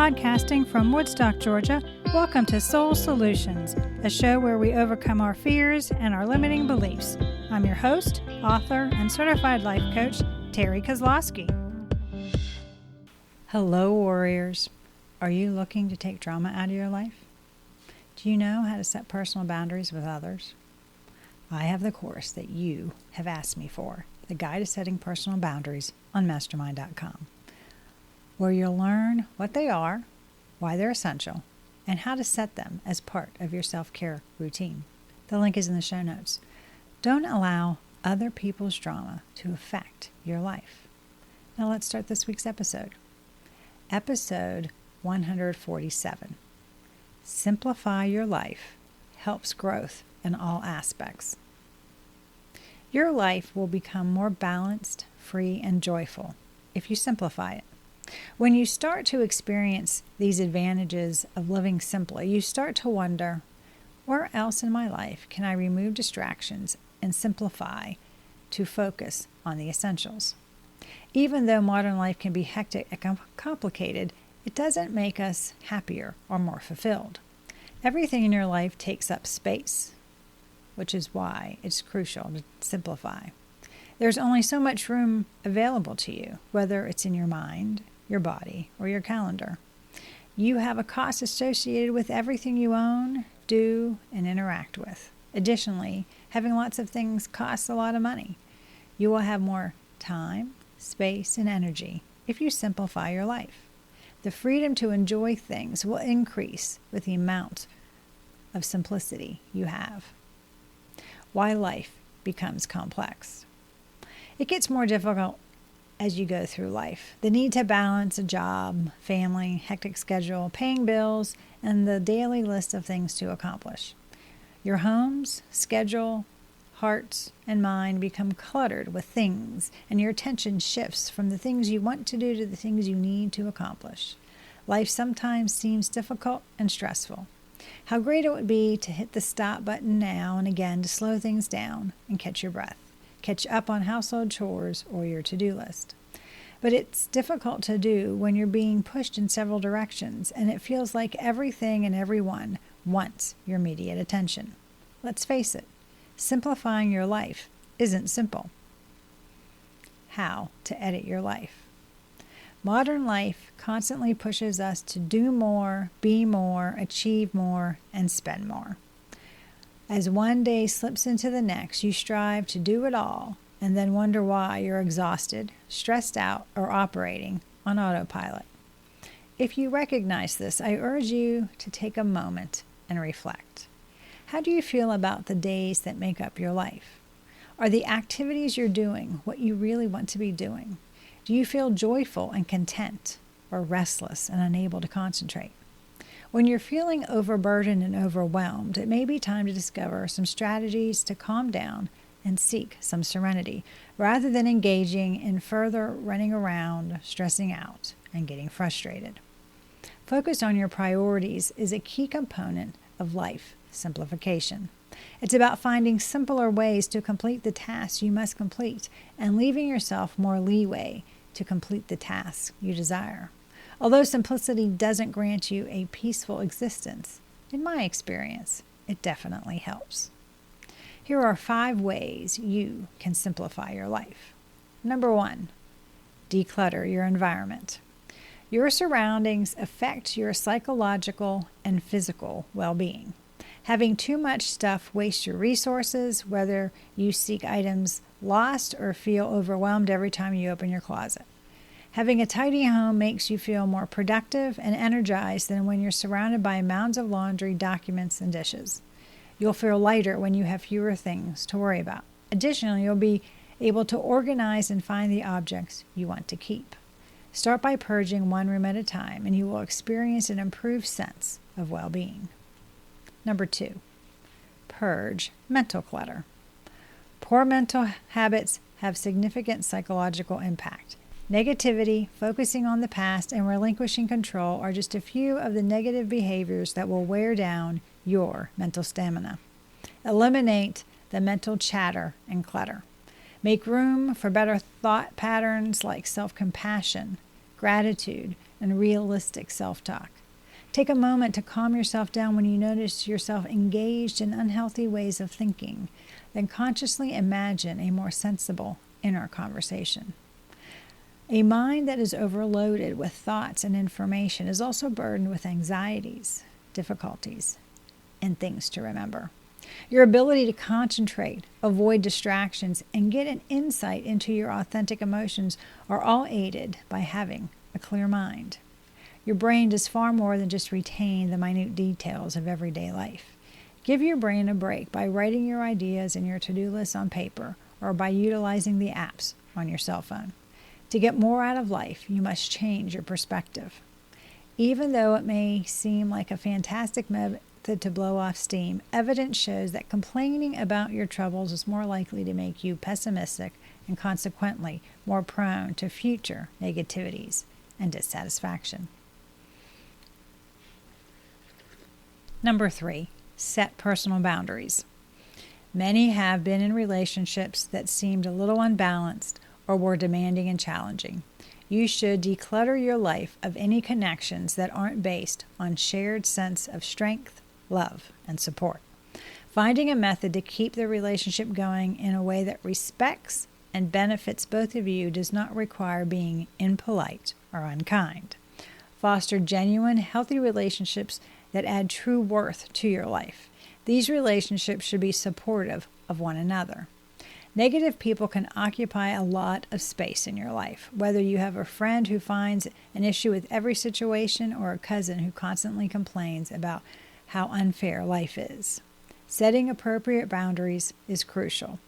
Podcasting from Woodstock, Georgia, welcome to Soul Solutions, a show where we overcome our fears and our limiting beliefs. I'm your host, author, and certified life coach, Terry Kozlowski. Hello, warriors. Are you looking to take drama out of your life? Do you know how to set personal boundaries with others? I have the course that you have asked me for, the Guide to Setting Personal Boundaries on mastermind.com, where you'll learn what they are, why they're essential, and how to set them as part of your self-care routine. The link is in the show notes. Don't allow other people's drama to affect your life. Now let's start this week's episode. Episode 147. Simplify your life helps growth in all aspects. Your life will become more balanced, free, and joyful if you simplify it. When you start to experience these advantages of living simply, you start to wonder, where else in my life can I remove distractions and simplify to focus on the essentials? Even though modern life can be hectic and complicated, it doesn't make us happier or more fulfilled. Everything in your life takes up space, which is why it's crucial to simplify. There's only so much room available to you, whether it's in your mind, your body, or your calendar. You have a cost associated with everything you own, do, and interact with. Additionally, having lots of things costs a lot of money. You will have more time, space, and energy if you simplify your life. The freedom to enjoy things will increase with the amount of simplicity you have. Why life becomes complex. It gets more difficult as you go through life. The need to balance a job, family, hectic schedule, paying bills, and the daily list of things to accomplish. Your home's schedule, hearts, and mind become cluttered with things, and your attention shifts from the things you want to do to the things you need to accomplish. Life sometimes seems difficult and stressful. How great it would be to hit the stop button now and again to slow things down and catch your breath. Catch up on household chores or your to-do list. But it's difficult to do when you're being pushed in several directions and it feels like everything and everyone wants your immediate attention. Let's face it, simplifying your life isn't simple. How to edit your life. Modern life constantly pushes us to do more, be more, achieve more, and spend more. As one day slips into the next, you strive to do it all and then wonder why you're exhausted, stressed out, or operating on autopilot. If you recognize this, I urge you to take a moment and reflect. How do you feel about the days that make up your life? Are the activities you're doing what you really want to be doing? Do you feel joyful and content, or restless and unable to concentrate? When you're feeling overburdened and overwhelmed, it may be time to discover some strategies to calm down and seek some serenity, rather than engaging in further running around, stressing out, and getting frustrated. Focus on your priorities is a key component of life simplification. It's about finding simpler ways to complete the tasks you must complete and leaving yourself more leeway to complete the tasks you desire. Although simplicity doesn't grant you a peaceful existence, in my experience, it definitely helps. Here are 5 ways you can simplify your life. Number 1, declutter your environment. Your surroundings affect your psychological and physical well-being. Having too much stuff wastes your resources, whether you seek items lost or feel overwhelmed every time you open your closet. Having a tidy home makes you feel more productive and energized than when you're surrounded by mounds of laundry, documents, and dishes. You'll feel lighter when you have fewer things to worry about. Additionally, you'll be able to organize and find the objects you want to keep. Start by purging one room at a time, and you will experience an improved sense of well-being. Number 2, purge mental clutter. Poor mental habits have significant psychological impact. Negativity, focusing on the past, and relinquishing control are just a few of the negative behaviors that will wear down your mental stamina. Eliminate the mental chatter and clutter. Make room for better thought patterns like self-compassion, gratitude, and realistic self-talk. Take a moment to calm yourself down when you notice yourself engaged in unhealthy ways of thinking. Then consciously imagine a more sensible inner conversation. A mind that is overloaded with thoughts and information is also burdened with anxieties, difficulties, and things to remember. Your ability to concentrate, avoid distractions, and get an insight into your authentic emotions are all aided by having a clear mind. Your brain does far more than just retain the minute details of everyday life. Give your brain a break by writing your ideas and your to-do lists on paper or by utilizing the apps on your cell phone. To get more out of life, you must change your perspective. Even though it may seem like a fantastic method to blow off steam, evidence shows that complaining about your troubles is more likely to make you pessimistic and consequently more prone to future negativities and dissatisfaction. Number 3, set personal boundaries. Many have been in relationships that seemed a little unbalanced or were demanding and challenging. You should declutter your life of any connections that aren't based on shared sense of strength, love, and support. Finding a method to keep the relationship going in a way that respects and benefits both of you does not require being impolite or unkind. Foster genuine, healthy relationships that add true worth to your life. These relationships should be supportive of one another. Negative people can occupy a lot of space in your life, whether you have a friend who finds an issue with every situation or a cousin who constantly complains about how unfair life is. Setting appropriate boundaries is crucial.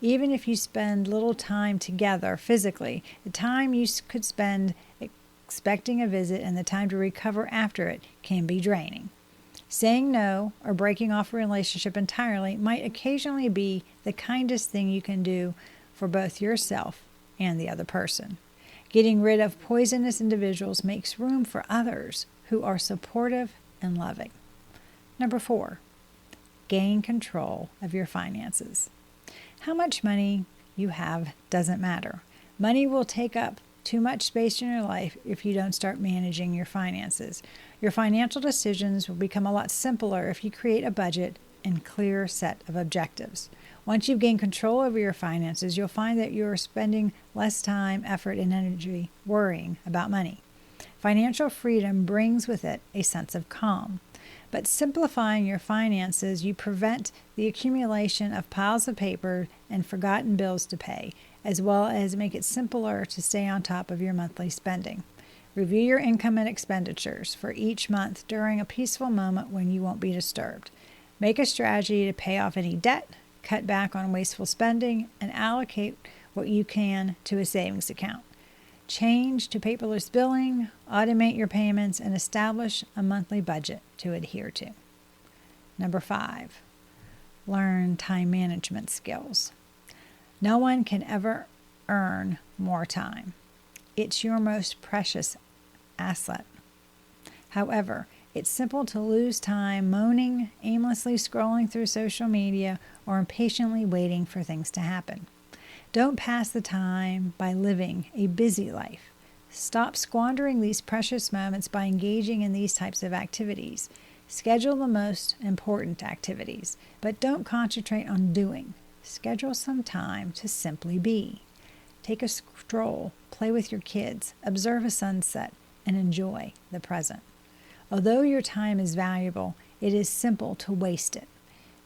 Even if you spend little time together physically, the time you could spend expecting a visit and the time to recover after it can be draining. Saying no or breaking off a relationship entirely might occasionally be the kindest thing you can do for both yourself and the other person. Getting rid of poisonous individuals makes room for others who are supportive and loving. Number 4, gain control of your finances. How much money you have doesn't matter. Money will take up too much space in your life if you don't start managing your finances. Your financial decisions will become a lot simpler if you create a budget and clear set of objectives. Once you've gained control over your finances, you'll find that you're spending less time, effort, and energy worrying about money. Financial freedom brings with it a sense of calm. But simplifying your finances, you prevent the accumulation of piles of paper and forgotten bills to pay, as well as make it simpler to stay on top of your monthly spending. Review your income and expenditures for each month during a peaceful moment when you won't be disturbed. Make a strategy to pay off any debt, cut back on wasteful spending, and allocate what you can to a savings account. Change to paperless billing, automate your payments, and establish a monthly budget to adhere to. Number 5, learn time management skills. No one can ever earn more time. It's your most precious asset. However, it's simple to lose time moaning, aimlessly scrolling through social media, or impatiently waiting for things to happen. Don't pass the time by living a busy life. Stop squandering these precious moments by engaging in these types of activities. Schedule the most important activities, but don't concentrate on doing. Schedule some time to simply be. Take a stroll, play with your kids, observe a sunset, and enjoy the present. Although your time is valuable, it is simple to waste it.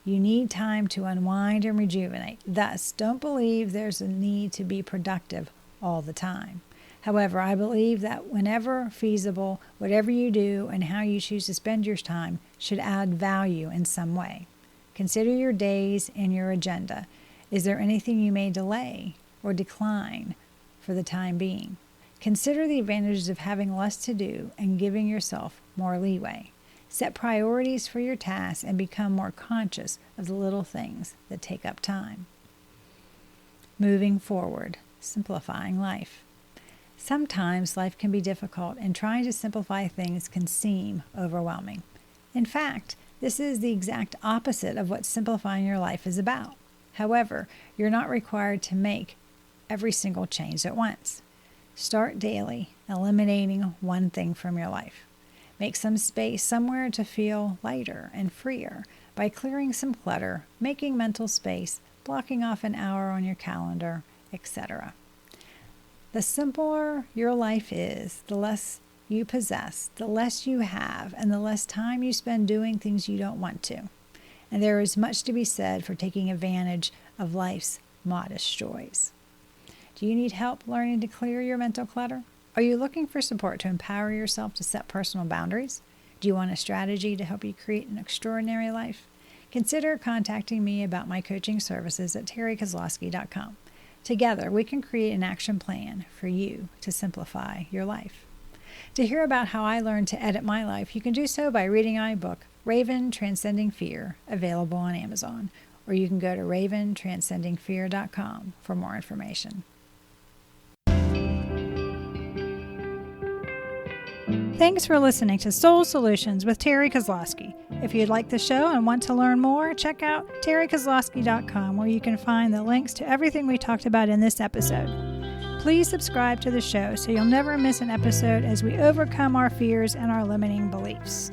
You need time to unwind and rejuvenate. Thus, don't believe there's a need to be productive all the time. However, I believe that whenever feasible, whatever you do and how you choose to spend your time should add value in some way. Consider your days and your agenda. Is there anything you may delay or decline for the time being? Consider the advantages of having less to do and giving yourself more leeway. Set priorities for your tasks and become more conscious of the little things that take up time. Moving forward, simplifying life. Sometimes life can be difficult and trying to simplify things can seem overwhelming. In fact, this is the exact opposite of what simplifying your life is about. However, you're not required to make every single change at once. Start daily, eliminating one thing from your life. Make some space somewhere to feel lighter and freer by clearing some clutter, making mental space, blocking off an hour on your calendar, etc. The simpler your life is, the less you possess, the less you have, and the less time you spend doing things you don't want to. And there is much to be said for taking advantage of life's modest joys. Do you need help learning to clear your mental clutter? Are you looking for support to empower yourself to set personal boundaries? Do you want a strategy to help you create an extraordinary life? Consider contacting me about my coaching services at terrykozlowski.com. Together, we can create an action plan for you to simplify your life. To hear about how I learned to edit my life, you can do so by reading my book, Raven Transcending Fear, available on Amazon, or you can go to raventranscendingfear.com for more information. Thanks for listening to Soul Solutions with Terry Kozlowski. If you'd like the show and want to learn more, check out terrykozlowski.com, where you can find the links to everything we talked about in this episode. Please subscribe to the show so you'll never miss an episode as we overcome our fears and our limiting beliefs.